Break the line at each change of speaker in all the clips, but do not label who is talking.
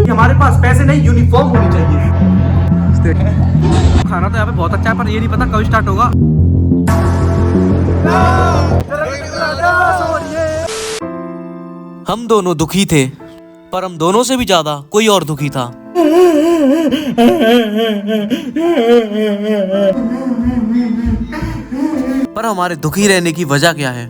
हमारे पास पैसे नहीं, यूनिफॉर्म होनी चाहिए। खाना तो यहाँ पे बहुत अच्छा है, पर ये नहीं पता कब स्टार्ट होगा।
हम दोनों दुखी थे, पर हम दोनों से भी ज्यादा कोई और दुखी था। पर हमारे दुखी रहने की वजह क्या है?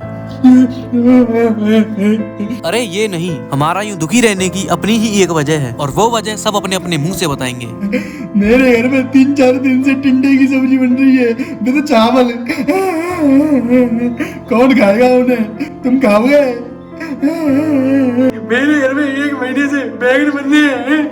अरे ये नहीं, हमारा यूं दुखी रहने की अपनी ही एक वजह है, और वो वजह सब अपने अपने मुंह से बताएंगे।
मेरे घर में 3-4 दिन से टिंडे की सब्जी बन रही है, मैं तो चावल कौन खाएगा उन्हें? तुम खाओगे? मेरे घर में 1 महीने से बैगन बन रहे हैं।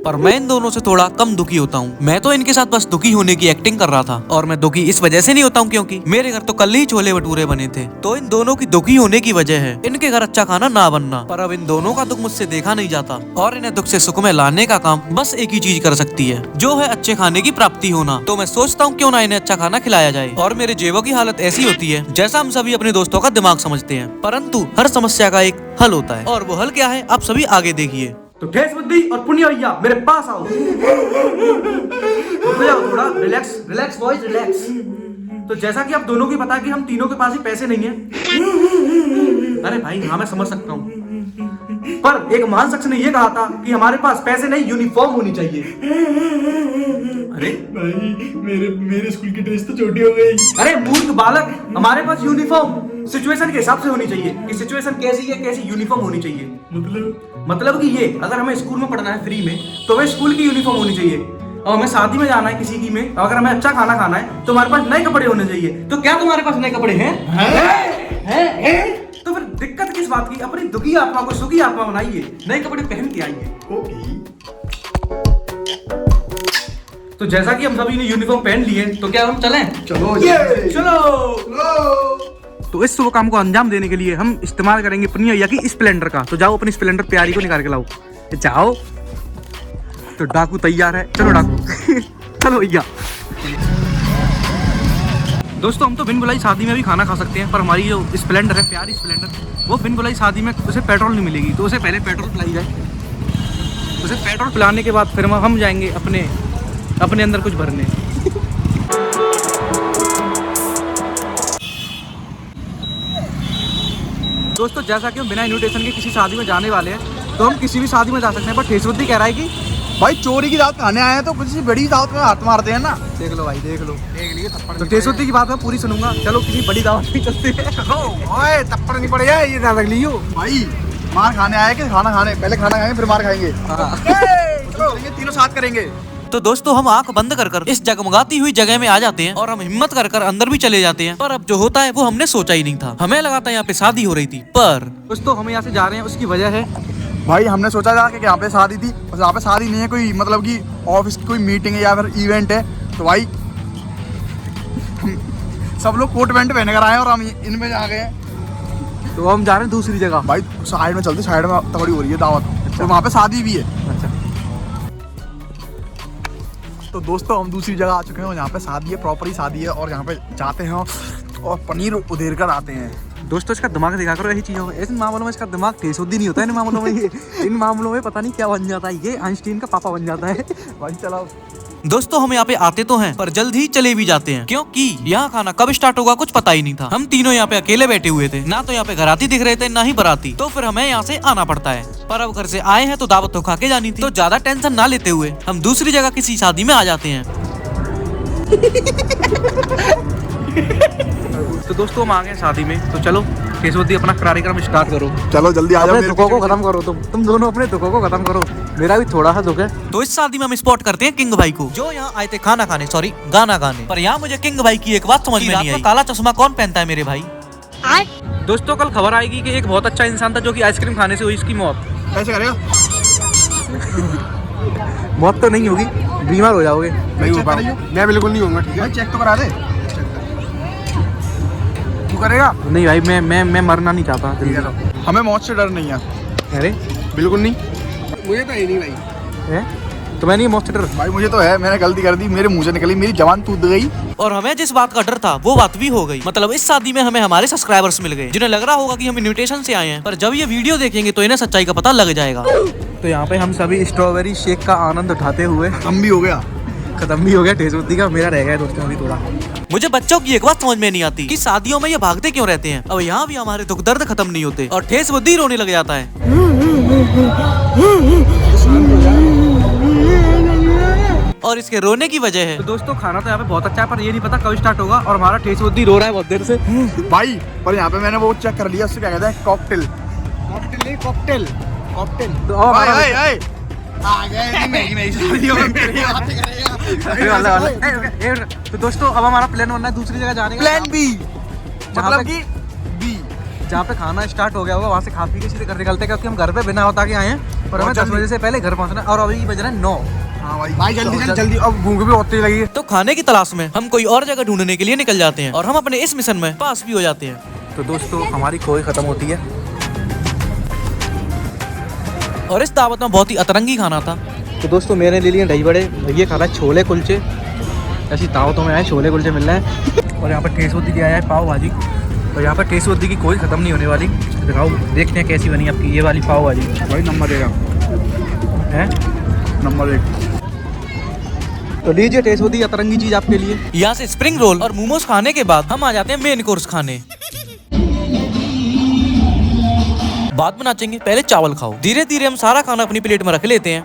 पर मैं इन दोनों से थोड़ा कम दुखी होता हूँ। मैं तो इनके साथ बस दुखी होने की एक्टिंग कर रहा था, और मैं दुखी इस वजह से नहीं होता हूँ क्योंकि मेरे घर तो कल ही छोले भटूरे बने थे। तो इन दोनों की दुखी होने की वजह है इनके घर अच्छा खाना ना बनना। पर अब इन दोनों का दुख मुझसे देखा नहीं जाता, और इन्हें दुख से सुख में लाने का काम बस एक ही चीज कर सकती है, जो है अच्छे खाने की प्राप्ति होना। तो मैं सोचता हूँ क्यों ना इन्हें अच्छा खाना खिलाया जाए। और मेरे जेबों की हालत ऐसी होती है जैसा हम सभी अपने दोस्तों का दिमाग समझते हैं, परंतु हर समस्या का एक हल होता है, और वो हल क्या है आप सभी आगे देखिए।
तो ठेस बुद्धि और पुण्य भैया मेरे पास आओ। रुक जाओ थोड़ा, रिलैक्स रिलैक्स बॉयज रिलैक्स। तो जैसा कि आप दोनों की पता है कि हम तीनों के पास ही पैसे नहीं है। अरे भाई हाँ मैं समझ सकता हूँ, पर एक महान शख्स ने ये कहा था कि हमारे पास पैसे नहीं, यूनिफॉर्म होनी चाहिए। अरे
भाई मेरे स्कूल की ड्रेस तो छोटी हो गई।
अरे मूर्ख बालक, हमारे पास यूनिफॉर्म सिचुएशन के हिसाब से होनी चाहिए कि सिचुएशन कैसी है, कैसी यूनिफॉर्म होनी चाहिए। मतलब कि ये अगर हमें स्कूल में पढ़ना है फ्री में तो हमें स्कूल की यूनिफॉर्म होनी चाहिए, और हमें शादी में जाना है किसी की में, अगर हमें अच्छा खाना खाना है तो हमारे पास नए कपड़े होने चाहिए। तो क्या तुम्हारे पास नए कपड़े हैं? तो फिर दिक्कत किस बात की? अपनी दुखी आत्मा को सुखी आत्मा बनाइए, नए कपड़े पहन के आइए। तो जैसा कि हम सभी ने यूनिफॉर्म पहन लिए, तो क्या हम चलें?
चलो
चलो। तो इस शुभ काम को अंजाम देने के लिए हम इस्तेमाल करेंगे पुनिया भैया की स्प्लेंडर का। तो जाओ अपनी स्प्लेंडर प्यारी को निकाल के लाओ, जाओ। तो डाकू तैयार है, चलो डाकू। चलो भैया। दोस्तों हम तो बिन बुलाई शादी में भी खाना खा सकते हैं, पर हमारी जो स्प्लेंडर है, प्यारी स्प्लेंडर, वो बिन बुलाई शादी में उसे पेट्रोल नहीं मिलेगी। तो उसे पहले पेट्रोल पिलाई जाए, उसे पेट्रोल पिलाने के बाद फिर हम जाएंगे अपने अंदर कुछ भरने। दोस्तों जैसा कि हम बिना इन्विटेशन के किसी शादी में जाने वाले हैं, तो हम किसी भी शादी में जा सकते हैं, पर ठेसबुद्धि कह रहा है कि
भाई चोरी की दावत खाने आए हैं तो किसी बड़ी दावत में हाथ मारते हैं ना।
देख लो भाई, देख लो, देख लिए थप्पड़। तो ठेसबुद्धि की बात मैं पूरी सुनूंगा। चलो किसी बड़ी दावत में चलते हैं।
ओए थप्पड़ नहीं पड़ेगा, ये ध्यान रख लियो भाई। मार खाने आए कि खाना खाने? पहले खाना खाएंगे फिर मार खाएंगे। चलो तीनों साथ करेंगे।
तो दोस्तों हम आंख बंद कर इस जगमगाती हुई जगह में आ जाते हैं, और हम हिम्मत कर अंदर भी चले जाते हैं। पर अब जो होता है वो हमने सोचा ही नहीं था। हमें लगा था यहाँ पे शादी हो रही थी, पर
दोस्तों हम यहाँ से जा रहे हैं, उसकी वजह है
भाई हमने सोचा था कि यहाँ पे शादी थी, बस यहाँ पे शादी नहीं है, कोई मतलब कि ऑफिस की कोई मीटिंग है या फिर इवेंट है। तो भाई सब लोग कोट पैंट पहन कर आए हैं और हम इनमें आ गए हैं।
तो हम जा रहे हैं दूसरी जगह।
भाई साइड में चलते, साइड में तगड़ी हो रही है दावत। तो वहाँ पे शादी भी है।
अच्छा
तो दोस्तों हम दूसरी जगह आ चुके हैं, यहाँ पे शादी है, प्रॉपर ही शादी है, और यहाँ पे जाते हैं और पनीर उधेर कर आते हैं।
दोस्तों इसका दिमाग देखा करो ऐसी चीजों में, ऐसे मामलों में इसका दिमाग ठेसबुद्धि नहीं होता है। इन मामलों में इन मामलों में पता नहीं क्या बन जाता है, ये आइंस्टीन का पापा बन जाता है। भाई चलाओ।
दोस्तों हम यहाँ पे आते तो हैं, पर जल्द ही चले भी जाते हैं, क्योंकि यहाँ खाना कब स्टार्ट होगा कुछ पता ही नहीं था। हम तीनों यहाँ पे अकेले बैठे हुए थे, ना तो यहाँ पे घराती दिख रहे थे ना ही बराती। तो फिर हमें यहाँ से आना पड़ता है, पर अब घर से आए हैं तो दावत तो खा के जानी थी। तो ज्यादा टेंशन ना लेते हुए हम दूसरी जगह किसी शादी में आ जाते हैं।
तो दोस्तों हम आ गए शादी में, तो चलो ठेसबुद्धि अपना कार्यक्रम स्टार्ट करो।
चलो जल्दी आ जाओ,
अपने दुखों को खत्म करो। तुम दोनों अपने दुखों को खत्म करो, मेरा भी थोड़ा सा दुख है।
तो इस शादी में हम स्पॉट करते हैं किंग भाई को, जो यहाँ आए थे खाना खाने, सॉरी गाना गाने। पर यहाँ मुझे किंग भाई की एक बात समझ में नहीं आई, काला चश्मा कौन पहनता है मेरे भाई?
दोस्तों कल खबर आएगी कि एक बहुत अच्छा इंसान था जो कि आइसक्रीम खाने से हुई इसकी मौत।
कैसे करेगा?
मौत तो नहीं होगी, बीमार हो जाओगे।
नहीं हो पाऊंगा, मैं बिल्कुल नहीं होऊंगा। ठीक है चेक तो करा दे। तू करेगा?
नहीं भाई मैं मरना नहीं चाहता।
हमें मौत से डर नहीं है।
अरे
बिल्कुल नहीं, मुझे तो ये नहीं भाई है।
तुम्हें नहीं मॉन्स्टर?
भाई मुझे तो है, मैंने गलती कर दी, मेरे मुंह से निकली, मेरी जवान टूट गई।
और हमें जिस बात का डर था वो बात भी हो गई। मतलब इस शादी में हमें हमारे सब्सक्राइबर्स मिल गए, जिन्हें लग रहा होगा कि हम इन्विटेशन से आए हैं, पर जब ये वीडियो देखेंगे तो इन्हें सच्चाई का पता लग जाएगा।
तो यहाँ पे हम सभी स्ट्रॉबेरी शेक का आनंद उठाते हुए
हम भी हो गया।
खत्म भी हो गया टेस्ट बुद्धि का, मेरा रह गया दोस्तों अभी थोड़ा।
मुझे बच्चों की एक बात समझ में नहीं आती कि शादियों में ये भागते क्यों रहते हैं। अब यहाँ भी हमारे दुख दर्द खत्म नहीं होते और ठेस बुद्धि रोने लग जाता है। और इसके रोने की वजह है।
तो दोस्तों खाना तो यहाँ पे बहुत अच्छा है, पर ये नहीं पता कब स्टार्ट होगा, और हमारा टेस्ट बुद्धि रो रहा है बहुत देर से।
भाई पर यहाँ पे मैंने वो चेक कर लिया, उससे क्या कहता है, कॉकटेल। कॉकटेल नहीं, कॉकटेल, कॉकटेल।
तो अब हमारा
आ गए मैगी मैगी शादी हो
तो दोस्तों अब हमारा प्लान बनना है दूसरी जगह जाने का।
प्लान बी,
जहाँ
मतलब
पे-
कि बी,
जहाँ पे खाना स्टार्ट हो गया होगा वहाँ से खा पी के सीधे घर निकलते हैं, क्योंकि हम घर पे बिना होता के आए हैं, और हमें 10 बजे से पहले घर पहुँचना है, और अभी बज रहा है 9।
हाँ भाई जल्दी जल्दी जल्दी, अब भूख भी होती लगी है।
तो खाने की तलाश में हम कोई और जगह ढूंढने के लिए निकल जाते हैं और हम अपने इस मिशन में पास भी हो जाते हैं।
तो दोस्तों हमारी खोई खत्म होती है,
और इस दावत में बहुत ही अतरंगी खाना था।
तो दोस्तों मैंने ले लिए दही बड़े, ये खा रहा है छोले कुलचे। ऐसी दावतों में आए छोले कुलचे मिल रहे हैं, और यहाँ पर टेस्ट बुद्धि दिया है पाव भाजी, और यहाँ पर टेस्ट बुद्धि की कोई खत्म नहीं होने वाली। दिखाओ, देखते हैं कैसी बनी आपकी ये वाली पाव भाजी।
भाई नंबर देगा,
है
नंबर 1।
तो लीजिए टेस्ट बुद्धि अतरंगी चीज आपके लिए।
यहाँ से स्प्रिंग रोल और मोमोज खाने के बाद हम आ जाते हैं मेन कोर्स खाने। बाद में नाचेंगे, पहले चावल खाओ। धीरे धीरे हम सारा खाना अपनी प्लेट में रख लेते हैं।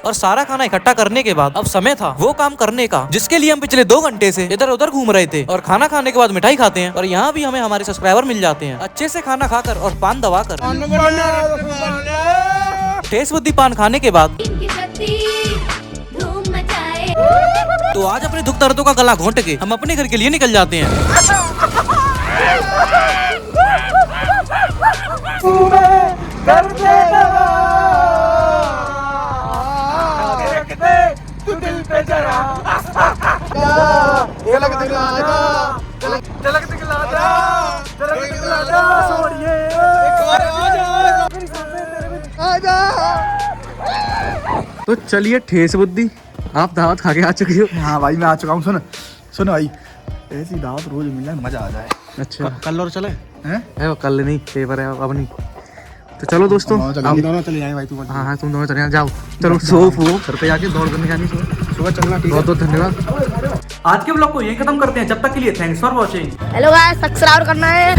और सारा खाना इकट्ठा करने के बाद अब समय था वो काम करने का जिसके लिए हम पिछले 2 घंटे से इधर उधर घूम रहे थे। और खाना खाने के बाद मिठाई खाते हैं, और यहाँ भी हमें हमारे सब्सक्राइबर मिल जाते हैं। अच्छे से खाना खाकर और पान दबाकर, टेस्ट बुद्धि पान खाने के बाद
धूम मचाए।
तो आज अपने दुख दर्दों का गला घोंट के हम अपने घर के लिए निकल जाते हैं।
तो चलिए ठेस बुद्धि, आप दावत खा के आ चुकी हो।
हाँ भाई मैं आ चुका हूँ। सुन सुन भाई, ऐसी दावत रोज मिलना है, मजा आ जाए।
अच्छा
कल और चले हैं?
है वो कल नहीं, पेपर है अब नहीं। तो चलो दोस्तों,
हम दोनों चले जाएं भाई, तू
हाँ हाँ तुम दोनों चले जाओ। चलो सो घर पे जाके दौड़ करने जानी
सुबह चलना, ठीक है?
बहुत बहुत धन्यवाद। आज के ब्लॉग को यहीं खत्म करते हैं, जब तक के लिए thanks for watching.
Hello guys, subscribe करना है।